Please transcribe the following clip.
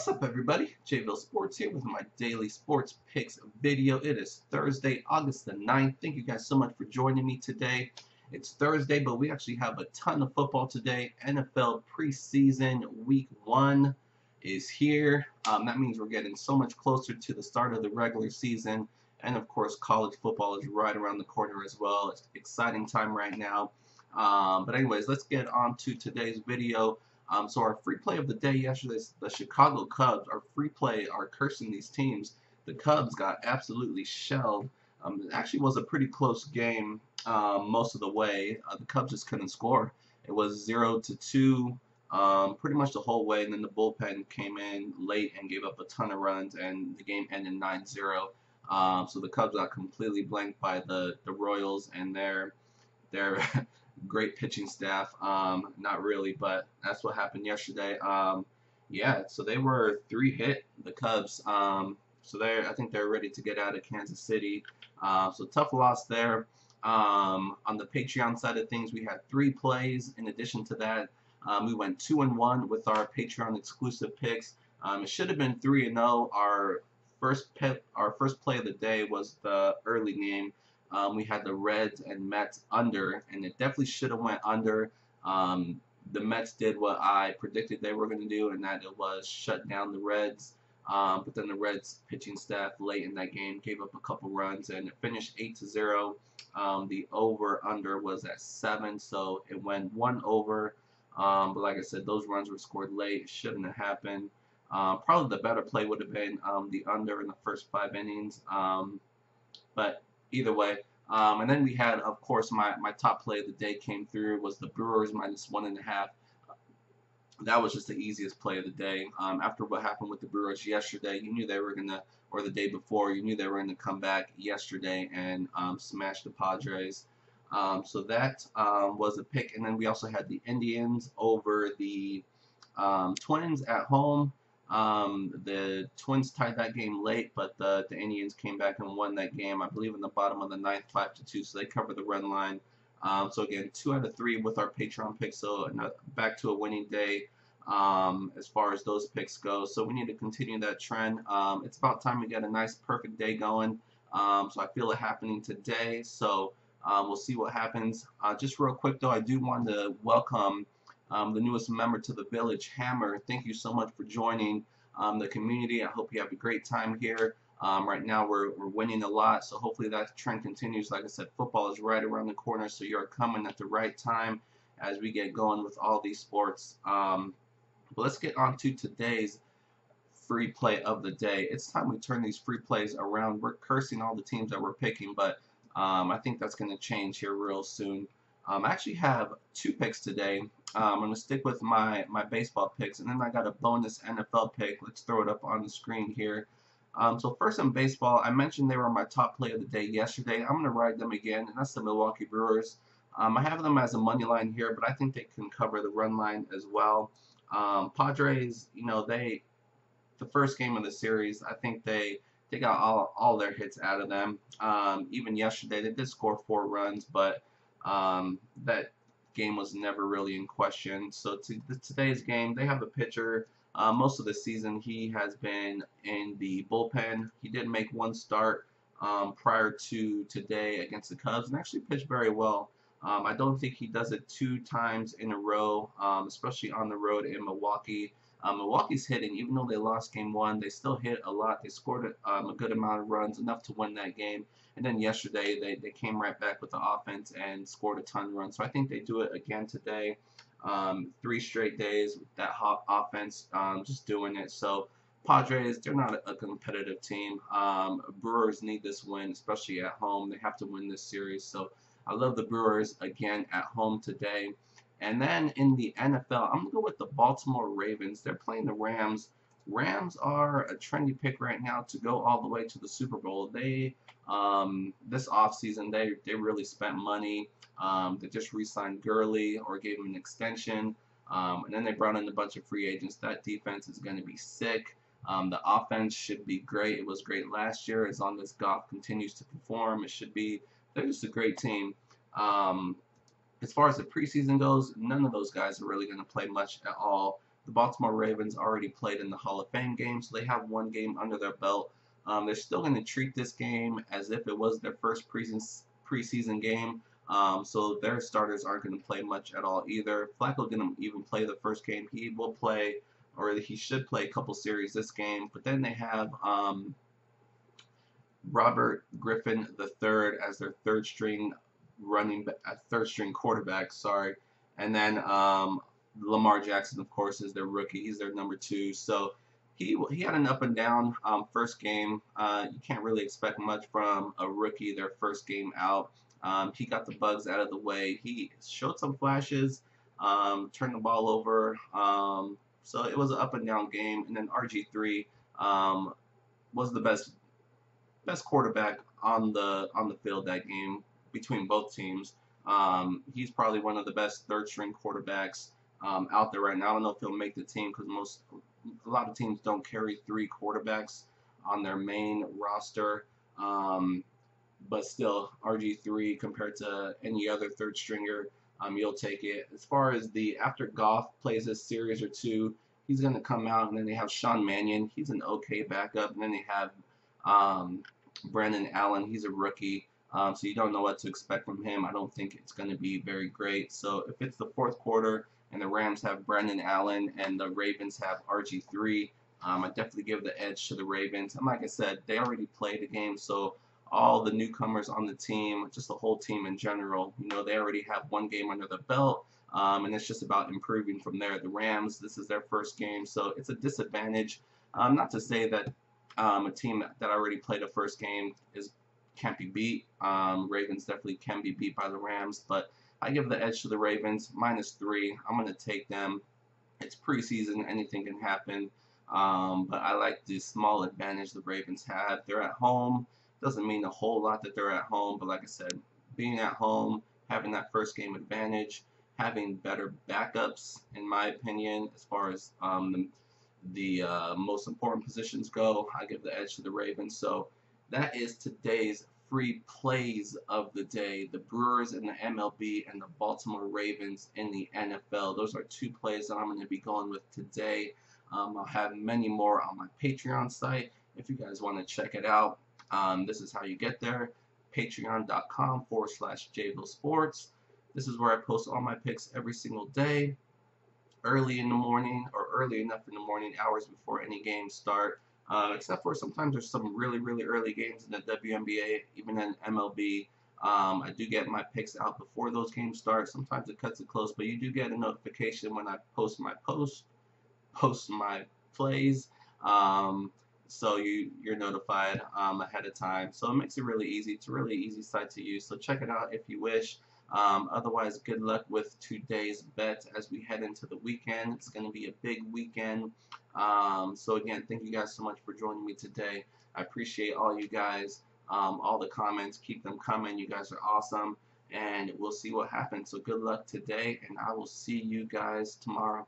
What's up, everybody? JVille Sports here with my daily sports picks video. It is Thursday, August the 9th. Thank you guys so much for joining me today. It's Thursday, but we actually have a ton of football today. NFL preseason week 1 is here. That means we're getting so much closer to the start of the regular season. And of course, college football is right around the corner as well. It's an exciting time right now. But anyways, let's get on to today's video. So our free play of the day yesterday, the Chicago Cubs, our free play are cursing these teams. The Cubs got absolutely shelled. It actually was a pretty close game most of the way. The Cubs just couldn't score. It was 0-2 pretty much the whole way, and then the bullpen came in late and gave up a ton of runs, and the game ended 9-0. So the Cubs got completely blanked by the Royals and their great pitching staff. Not really, but that's what happened yesterday. Yeah, so they were 3-hit, the Cubs. So I think they're ready to get out of Kansas City. So tough loss there. On the Patreon side of things, we had 3 plays. In addition to that, we went 2-1 with our Patreon exclusive picks. It should have been 3-0. Our first play of the day was the early game. We had the Reds and Mets under, and it definitely should have went under. The Mets did what I predicted they were going to do, and that it was shut down the Reds. But then the Reds pitching staff late in that game gave up a couple runs, and it finished 8-0. The over/under was at 7, so it went 1 over. But like I said, those runs were scored late. It shouldn't have happened. Probably the better play would have been the under in the first 5 innings. But either way, and then we had, of course, my top play of the day came through was the Brewers -1.5. That was just the easiest play of the day. After what happened with the Brewers yesterday, you knew they were gonna, or the day before, you knew they were gonna come back yesterday and smash the Padres. So that was a pick, and then we also had the Indians over the Twins at home. The Twins tied that game late, but the Indians came back and won that game, I believe, in the bottom of the 9th, 5-2, so they covered the run line. So again, 2 out of 3 with our Patreon picks, so back to a winning day as far as those picks go. So we need to continue that trend. It's about time we get a nice, perfect day going. So I feel it happening today, so we'll see what happens. Just real quick, though, I do want to welcome the newest member to the village, Hammer. Thank you so much for joining the community. I hope you have a great time here. Right now we're winning a lot, so hopefully that trend continues. Like I said, football is right around the corner, so you're coming at the right time as we get going with all these sports. But let's get on to today's free play of the day. It's time we turn these free plays around. We're cursing all the teams that we're picking, but I think that's going to change here real soon. I actually have 2 picks today. I'm going to stick with my baseball picks, and then I got a bonus NFL pick. Let's throw it up on the screen here. So first in baseball, I mentioned they were my top play of the day yesterday. I'm going to ride them again, and that's the Milwaukee Brewers. I have them as a money line here, but I think they can cover the run line as well. Padres, you know, the first game of the series, I think they got all their hits out of them. Even yesterday, they did score 4 runs, but that game was never really in question. So today's game, they have a pitcher. Most of the season, he has been in the bullpen. He did make 1 start prior to today against the Cubs, and actually pitched very well. I don't think he does it 2 times in a row, especially on the road in Milwaukee. Milwaukee's hitting, even though they lost game 1, they still hit a lot. They scored a good amount of runs, enough to win that game. And then yesterday, they came right back with the offense and scored a ton of runs. So I think they do it again today. 3 straight days with that hot offense, just doing it. So Padres, they're not a competitive team. Brewers need this win, especially at home. They have to win this series. So I love the Brewers again at home today. And then in the NFL, I'm going to go with the Baltimore Ravens. They're playing the Rams. Rams are a trendy pick right now to go all the way to the Super Bowl. They this offseason, they really spent money. They just re-signed Gurley or gave him an extension. And then they brought in a bunch of free agents. That defense is going to be sick. The offense should be great. It was great last year. As long as Goff continues to perform, it should be. They're just a great team. As far as the preseason goes, none of those guys are really going to play much at all. The Baltimore Ravens already played in the Hall of Fame game, so they have one game under their belt. They're still going to treat this game as if it was their first preseason game. So their starters aren't going to play much at all either. Flacco didn't even play the first game. He will play, or he should play a couple series this game. But then they have Robert Griffin III as their third string quarterback. Sorry, and then Lamar Jackson, of course, is their rookie. He's their number 2. So he had an up and down first game. You can't really expect much from a rookie their first game out. He got the bugs out of the way. He showed some flashes, turned the ball over. So it was an up and down game. And then RG3 was the best quarterback on the field that game between both teams. He's probably one of the best third string quarterbacks out there right now. I don't know if he'll make the team because a lot of teams don't carry 3 quarterbacks on their main roster. But still, RG3 compared to any other third stringer, you'll take it. As far as after Goff plays a series or 2, he's going to come out, and then they have Sean Mannion. He's an okay backup, and then they have Brandon Allen. He's a rookie, so you don't know what to expect from him. I don't think it's going to be very great. So if it's the fourth quarter and the Rams have Brandon Allen and the Ravens have RG3, I definitely give the edge to the Ravens. And like I said, they already played the game, so all the newcomers on the team, just the whole team in general, they already have one game under the belt, and it's just about improving from there. The Rams, this is their first game, so it's a disadvantage. Not to say that a team that already played a first game can't be beat. Ravens definitely can be beat by the Rams, but I give the edge to the Ravens, -3. I'm going to take them. It's preseason, anything can happen, but I like the small advantage the Ravens have. They're at home. Doesn't mean a whole lot that they're at home, but like I said, being at home, having that first game advantage, having better backups, in my opinion, as far as the most important positions go, I give the edge to the Ravens. So that is today's free plays of the day. The Brewers in the MLB and the Baltimore Ravens in the NFL. Those are 2 plays that I'm going to be going with today. I'll have many more on my Patreon site if you guys want to check it out. This is how you get there. Patreon.com/JVille Sports. This is where I post all my picks every single day, early in the morning, or early enough in the morning, hours before any games start. Except for sometimes there's some really, really early games in the WNBA, even in MLB. I do get my picks out before those games start. Sometimes it cuts it close, but you do get a notification when I post my plays. So you're notified ahead of time. So it makes it really easy. It's a really easy site to use. So check it out if you wish. Otherwise, good luck with today's bets as we head into the weekend. It's going to be a big weekend. So again, thank you guys so much for joining me today. I appreciate all you guys, all the comments. Keep them coming. You guys are awesome. And we'll see what happens. So good luck today, and I will see you guys tomorrow.